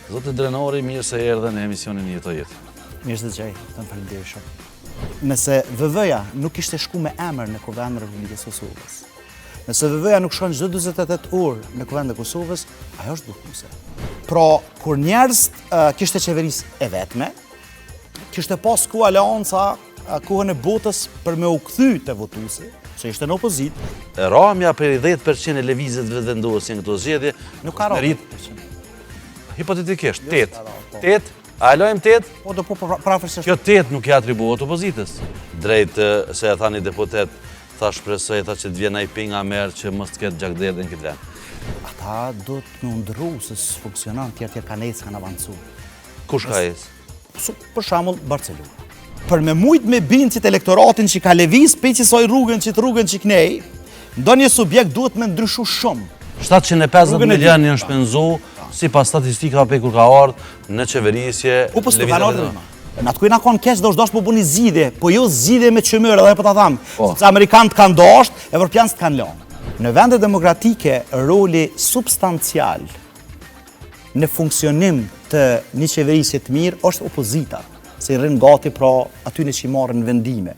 Zotë Drenori, mirë se erdhe në emisionin Jeto Jetë. Mirë se gjej, të më falenderoj shumë. Nëse VV-ja nuk ishte shku me emër në Kuvendin e Republikës Kosovës, nëse VV-ja nuk shkon çdo 48 orë në Kuvendin e Kosovës, ajo është bllokuese. Pra, kur njerëz kishte qeverisë e vetme, kishte pas ku aleanca kohën e botës për me u kthy te votuesi, se ishte në opozitë. Ramja për 10% e lëvizjet vendosin këto zgjedhje, Nuk ka rrallë. Hipotetikisht, 8. A lojmë 8? Po do po prafërsisht. Kjo 8 nuk i atribuohet opozitës. Drejt se e thani deputet, tha shpresoj tha që të vjen ai pinga merr që mos të ketë gjakderdhje në këtë vend. Ata do të më ndru se funksionon, tjerë kanë ecë, kanë avancu. Kush ka ecë? Për shembull Barcelona. Për me mujt me bincit elektoratin që ka lëviz pe qësoj rrugën që knej, ndonjë subjekt duhet me ndryshu shumë. 750 milion janë shpenzu, si pas statistika pe kur ka ardhë në qeverisje. Po s'të kanë ardhur. Në atë ku na kanë keq dosh po buni zgjidhje, po jo zgjidhje me çmërë, edhe po ta tham. Sepse amerikanët kanë dashur, evropianët kanë lënë. Në vende demokratike, roli substancial në funksionim të një qeverisje të mirë është opozita, se i rrin gati pra aty në që i marrin vendime.